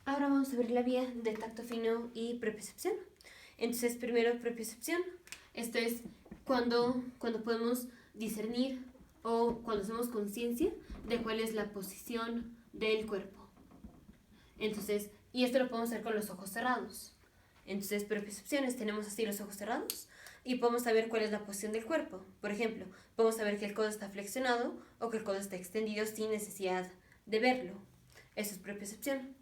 Ahora vamos a ver la vía de tacto fino y propiocepción. Entonces, primero propiocepción. Esto es cuando podemos discernir o cuando hacemos conciencia de cuál es la posición del cuerpo. Entonces, y esto lo podemos hacer con los ojos cerrados. Entonces, propiocepciones, tenemos así los ojos cerrados y podemos saber cuál es la posición del cuerpo. Por ejemplo, podemos saber que el codo está flexionado o que el codo está extendido sin necesidad de verlo. Eso es propiocepción.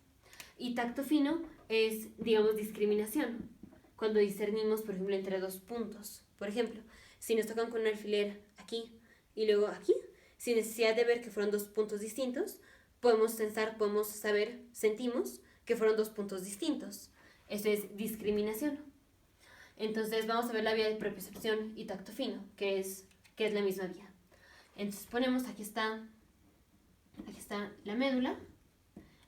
Y tacto fino es, digamos, discriminación. Cuando discernimos, por ejemplo, entre dos puntos. Por ejemplo, si nos tocan con un alfiler aquí y luego aquí, sin necesidad de ver que fueron dos puntos distintos, podemos pensar, podemos saber, sentimos que fueron dos puntos distintos. Eso es discriminación. Entonces vamos a ver la vía de propiocepción y tacto fino, que es la misma vía. Entonces ponemos, aquí está la médula,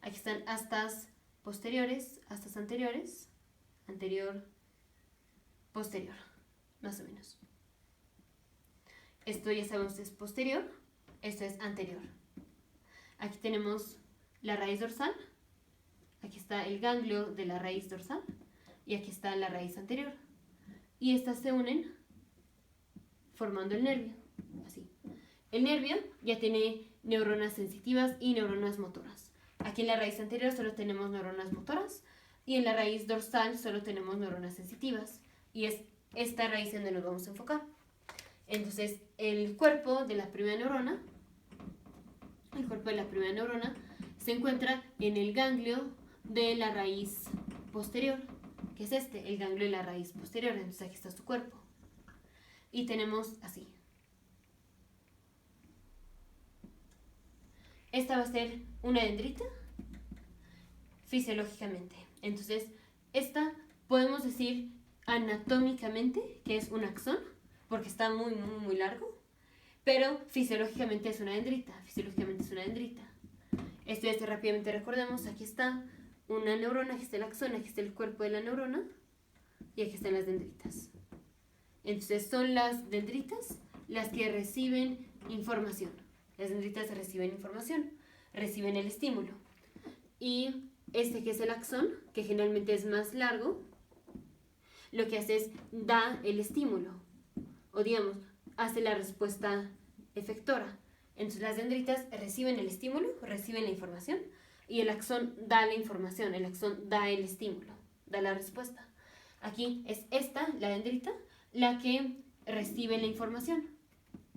aquí están astas posteriores, astas anteriores, anterior, posterior, más o menos. Esto ya sabemos es posterior, esto es anterior. Aquí tenemos la raíz dorsal, aquí está el ganglio de la raíz dorsal y aquí está la raíz anterior. Y estas se unen formando el nervio, así. El nervio ya tiene neuronas sensitivas y neuronas motoras. Aquí en la raíz anterior solo tenemos neuronas motoras y en la raíz dorsal solo tenemos neuronas sensitivas. Y es esta raíz en donde nos vamos a enfocar. Entonces, el cuerpo de la primera neurona se encuentra en el ganglio de la raíz posterior, que es este, el ganglio de la raíz posterior. Entonces aquí está su cuerpo. Y tenemos así. Esta va a ser una dendrita fisiológicamente. Entonces, esta podemos decir anatómicamente que es un axón, porque está muy, muy, muy largo, pero fisiológicamente es una dendrita. Esto ya rápidamente recordemos, aquí está una neurona, aquí está el axón, aquí está el cuerpo de la neurona y aquí están las dendritas. Entonces son las dendritas las que reciben información. Las dendritas reciben información, reciben el estímulo. Y este que es el axón, que generalmente es más largo, lo que hace es da el estímulo, o digamos, hace la respuesta efectora. Entonces las dendritas reciben el estímulo, reciben la información, y el axón da la información, el axón da el estímulo, da la respuesta. Aquí es esta, la dendrita, la que recibe la información.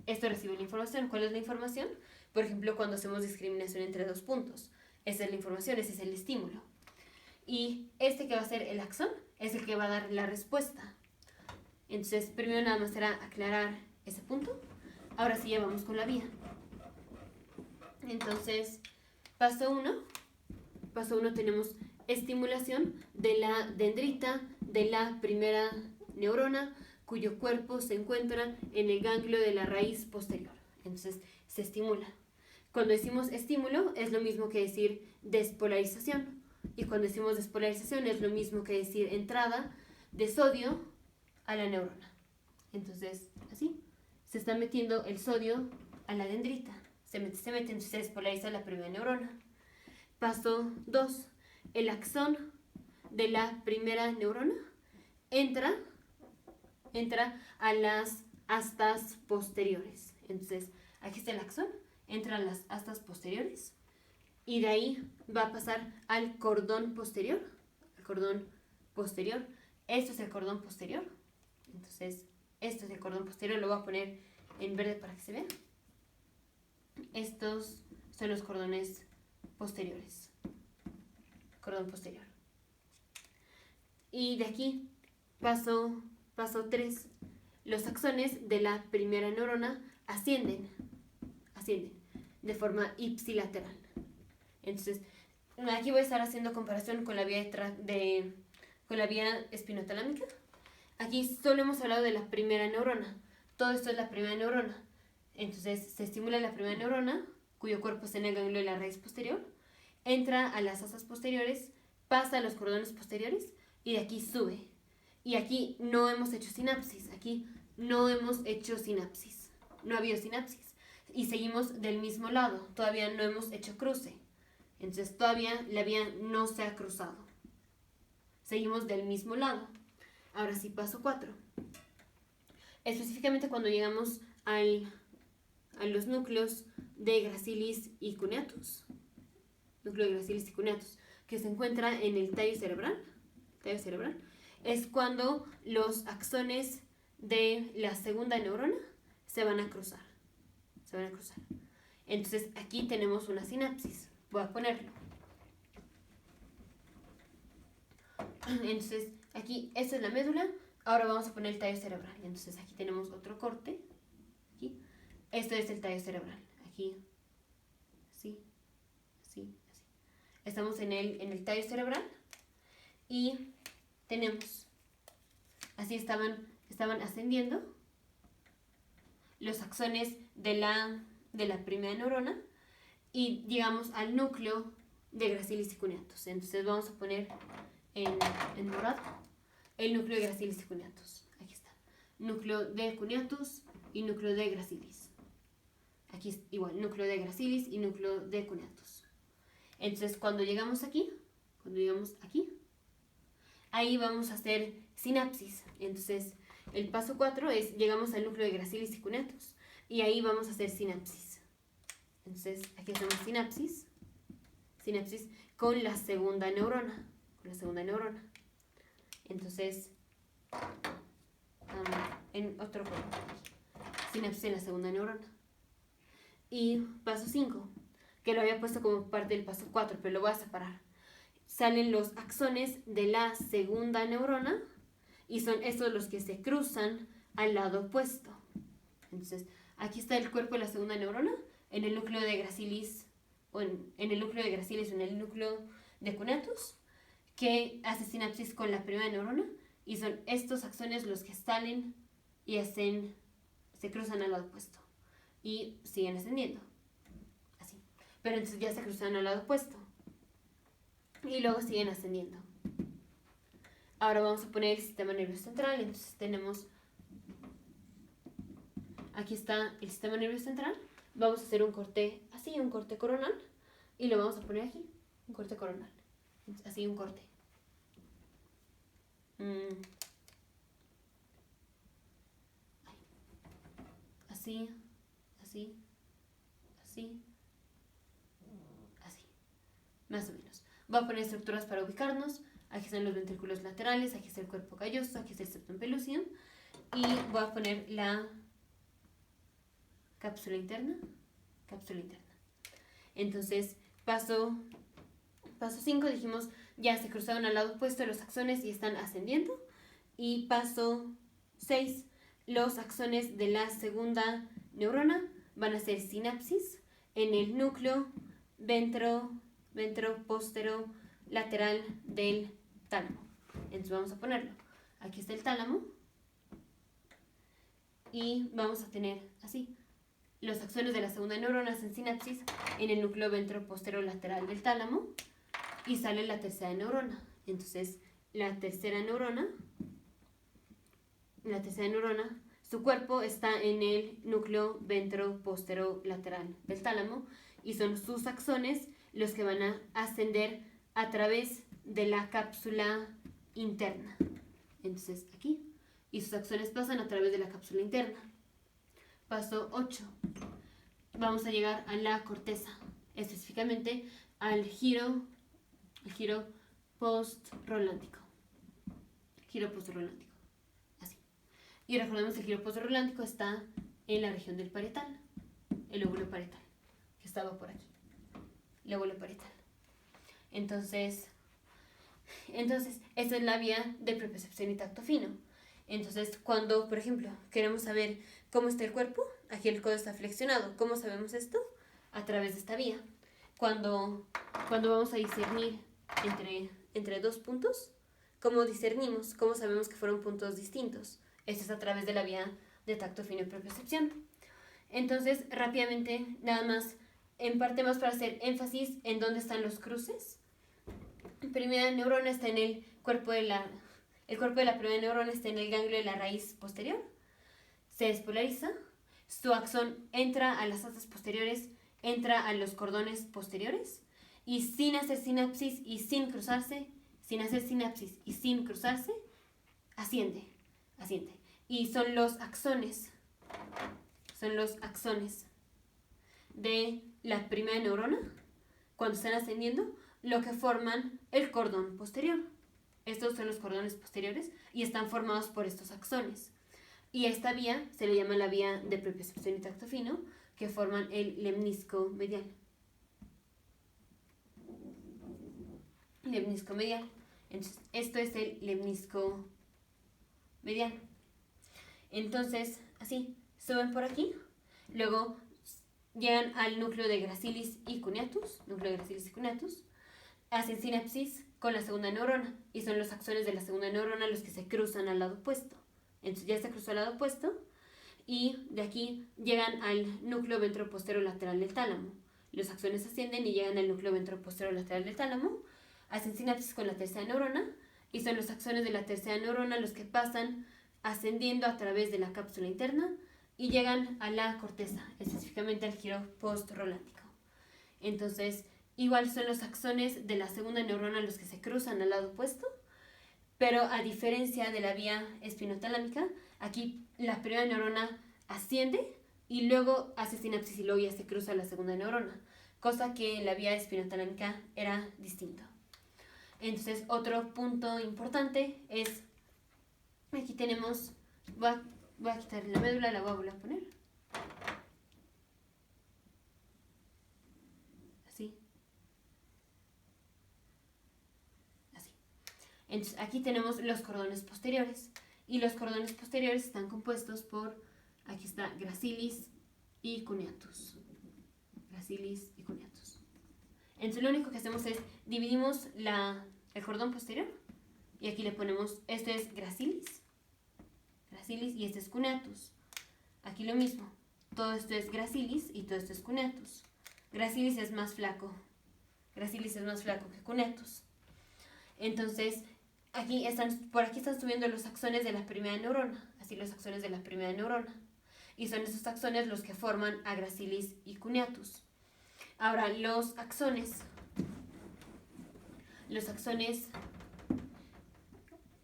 Esto recibe la información. ¿Cuál es la información? Por ejemplo, cuando hacemos discriminación entre dos puntos. Esa es la información, ese es el estímulo. Y este que va a ser el axón es el que va a dar la respuesta. Entonces, primero nada más será aclarar ese punto. Ahora sí ya vamos con la vía. Entonces, paso 1. Paso 1 tenemos estimulación de la dendrita de la primera neurona, cuyo cuerpo se encuentra en el ganglio de la raíz posterior. Entonces, se estimula. Cuando decimos estímulo, es lo mismo que decir despolarización. Y cuando decimos despolarización, es lo mismo que decir entrada de sodio a la neurona. Entonces, así, se está metiendo el sodio a la dendrita. Se mete, entonces se despolariza la primera neurona. Paso 2. El axón de la primera neurona entra a las astas posteriores. Entonces, aquí está el axón, entra a las astas posteriores y de ahí va a pasar al cordón posterior. Esto es el cordón posterior. Entonces, esto es el cordón posterior, lo voy a poner en verde para que se vea. Estos son los cordones posteriores. Cordón posterior. Y de aquí, paso 3. Los axones de la primera neurona ascienden de forma ipsilateral. Entonces, aquí voy a estar haciendo comparación con la vía con la vía espinotalámica. Aquí solo hemos hablado de la primera neurona. Todo esto es la primera neurona. Entonces, se estimula la primera neurona, cuyo cuerpo está en el ganglio de la raíz posterior, entra a las asas posteriores, pasa a los cordones posteriores y de aquí sube. Y aquí no hemos hecho sinapsis. No ha habido sinapsis. Y seguimos del mismo lado. Todavía no hemos hecho cruce. Entonces todavía la vía no se ha cruzado. Seguimos del mismo lado. Ahora sí, paso 4. Específicamente cuando llegamos a los núcleos de Gracilis y Cuneatus. Núcleo de Gracilis y Cuneatus, que se encuentra en el tallo cerebral. Es cuando los axones de la segunda neurona se van a cruzar. Entonces aquí tenemos una sinapsis. Voy a ponerlo. Entonces aquí, esta es la médula. Ahora vamos a poner el tallo cerebral. Entonces aquí tenemos otro corte. Aquí. Esto es el tallo cerebral. Aquí. Así. Estamos en el tallo cerebral. Y tenemos. Así estaban ascendiendo los axones de la primera neurona. Y llegamos al núcleo de Gracilis y Cuneatus. Entonces vamos a poner en morado el núcleo de Gracilis y Cuneatus. Aquí está. Núcleo de Cuneatus y núcleo de Gracilis. Aquí es igual, núcleo de Gracilis y núcleo de Cuneatus. Entonces cuando llegamos aquí, ahí vamos a hacer sinapsis. Entonces el paso 4 es, llegamos al núcleo de Gracilis y Cuneatus y ahí vamos a hacer sinapsis. Entonces aquí hacemos sinapsis con la segunda neurona. Entonces, en otro color. Sinapsis en la segunda neurona. Y paso 5, que lo había puesto como parte del paso 4, pero lo voy a separar. Salen los axones de la segunda neurona y son estos los que se cruzan al lado opuesto. Entonces, aquí está el cuerpo de la segunda neurona, en el núcleo de Gracilis, o en el núcleo de Gracilis o en el núcleo de Cuneatus, que hace sinapsis con la primera neurona, y son estos axones los que salen y se cruzan al lado opuesto y siguen ascendiendo, así. Pero entonces ya se cruzan al lado opuesto y luego siguen ascendiendo. Ahora vamos a poner el sistema nervioso central. Entonces tenemos, aquí está el sistema nervioso central. Vamos a hacer un corte así, un corte coronal, y lo vamos a poner aquí, un corte coronal, así un corte. Así, más o menos. Voy a poner estructuras para ubicarnos. Aquí están los ventrículos laterales, aquí está el cuerpo calloso, aquí está el septum pellucidum, y voy a poner la cápsula interna. Entonces, paso 5 dijimos, ya se cruzaron al lado opuesto los axones y están ascendiendo. Y paso 6, los axones de la segunda neurona van a hacer sinapsis en el núcleo ventro-postero-lateral del tálamo. Entonces vamos a ponerlo. Aquí está el tálamo. Y vamos a tener así. Los axones de la segunda neurona hacen sinapsis en el núcleo ventro-postero-lateral del tálamo. Y sale la tercera neurona. Entonces, la tercera neurona, su cuerpo está en el núcleo ventro-postero-lateral del tálamo y son sus axones los que van a ascender a través de la cápsula interna. Entonces, aquí. Y sus axones pasan a través de la cápsula interna. Paso 8. Vamos a llegar a la corteza, específicamente al giro postrolántico. Así. Y recordemos que el giro postrolántico está en la región del parietal, el lóbulo parietal, que estaba por aquí. Lóbulo parietal. Entonces, esta es la vía de propiocepción y tacto fino. Entonces, cuando, por ejemplo, queremos saber cómo está el cuerpo, aquí el codo está flexionado. ¿Cómo sabemos esto? A través de esta vía. Cuando vamos a discernir entre dos puntos, ¿cómo discernimos? ¿Cómo sabemos que fueron puntos distintos? Esto es a través de la vía de tacto fino y propiocepción. Entonces, rápidamente, nada más, en parte más para hacer énfasis en dónde están los cruces. La primera neurona está en el cuerpo de la primera neurona está en el ganglio de la raíz posterior. Se despolariza. Su axón entra a las astas posteriores, entra a los cordones posteriores y sin hacer sinapsis y sin cruzarse, sin hacer sinapsis y sin cruzarse, asciende. Y son los axones de la primera neurona, cuando están ascendiendo, lo que forman el cordón posterior. Estos son los cordones posteriores y están formados por estos axones. Y esta vía se le llama la vía de propiocepción y tacto fino, que forman el lemnisco medial. Entonces, esto es el lemnisco medial. Entonces, así, suben por aquí, luego llegan al núcleo de gracilis y cuneatus, hacen sinapsis con la segunda neurona, y son los axones de la segunda neurona los que se cruzan al lado opuesto. Entonces ya se cruzó al lado opuesto, y de aquí llegan al núcleo ventroposterior lateral del tálamo. Los axones ascienden y llegan al núcleo ventroposterior lateral del tálamo, hacen sinapsis con la tercera neurona, y son los axones de la tercera neurona los que pasan ascendiendo a través de la cápsula interna y llegan a la corteza, específicamente al giro postrolándico. Entonces, igual son los axones de la segunda neurona los que se cruzan al lado opuesto, pero a diferencia de la vía espinotalámica, aquí la primera neurona asciende y luego hace sinapsis y luego ya se cruza la segunda neurona, cosa que en la vía espinotalámica era distinto. Entonces, otro punto importante es, aquí tenemos, voy a quitar la médula, la voy a volver a poner. Así. Entonces, aquí tenemos los cordones posteriores. Y los cordones posteriores están compuestos por, aquí está, gracilis y cuneatus. Entonces, lo único que hacemos es, dividimos el cordón posterior. Y aquí le ponemos, esto es gracilis, y este es cuneatus. Aquí lo mismo, todo esto es gracilis y todo esto es cuneatus. Gracilis es más flaco que cuneatus. Entonces, por aquí están subiendo los axones de la primera neurona, y son esos axones los que forman a gracilis y cuneatus. Ahora, los axones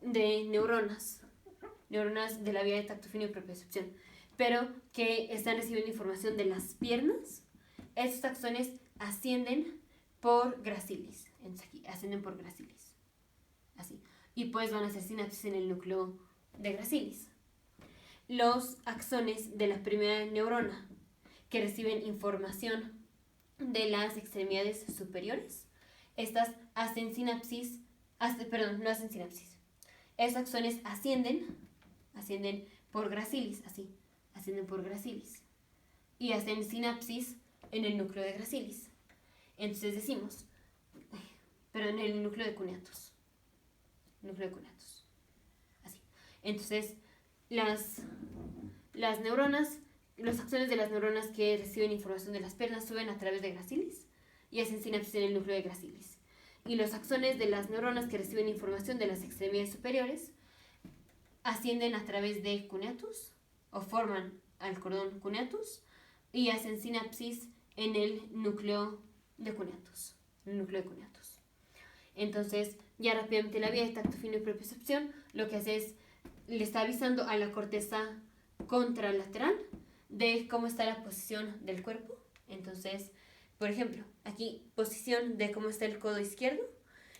de neuronas de la vía de tacto fino y propiocepción, pero que están recibiendo información de las piernas, estos axones ascienden por gracilis. Entonces aquí ascienden por gracilis. Así. Y pues van a hacer sinapsis en el núcleo de gracilis. Los axones de la primera neurona que reciben información de las extremidades superiores, estas hacen sinapsis, no hacen sinapsis. Estos axones ascienden por gracilis, ascienden por gracilis y hacen sinapsis en el núcleo de gracilis. Entonces decimos, en el núcleo de cuneatus. Así. Entonces, las neuronas, los axones de las neuronas que reciben información de las piernas suben a través de gracilis y hacen sinapsis en el núcleo de gracilis. Y los axones de las neuronas que reciben información de las extremidades superiores ascienden a través de cuneatus o forman al cordón cuneatus y hacen sinapsis en el núcleo de cuneatus. Entonces, ya rápidamente la vía de tacto fino y propiocepción lo que hace es, le está avisando a la corteza contralateral de cómo está la posición del cuerpo. Entonces, por ejemplo, aquí posición de cómo está el codo izquierdo.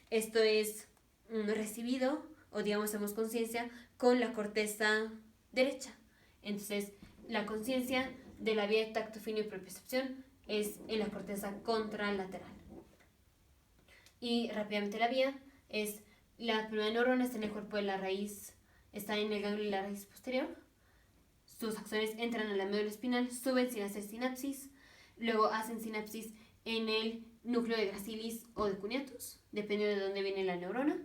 Esto es recibido, o digamos, hacemos conciencia con la corteza derecha. Entonces, la conciencia de la vía de tacto fino y propiocepción es en la corteza contralateral. Y rápidamente la vía es, la primera neurona está en el cuerpo de la raíz, está en el ganglio de la raíz posterior. Sus axones entran a la médula espinal, suben sin hacer sinapsis, luego hacen sinapsis en el núcleo de gracilis o de cuneatus, dependiendo de dónde viene la neurona.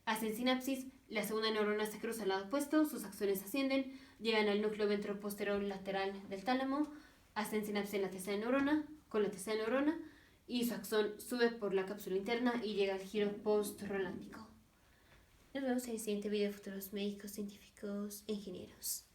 Hacen sinapsis, la segunda neurona se cruza al lado opuesto, sus axones ascienden, llegan al núcleo ventroposterior lateral del tálamo, hacen sinapsis en la tercera neurona, y su axón sube por la cápsula interna y llega al giro postrolándico. Nos vemos en el siguiente video de futuros médicos, científicos e ingenieros.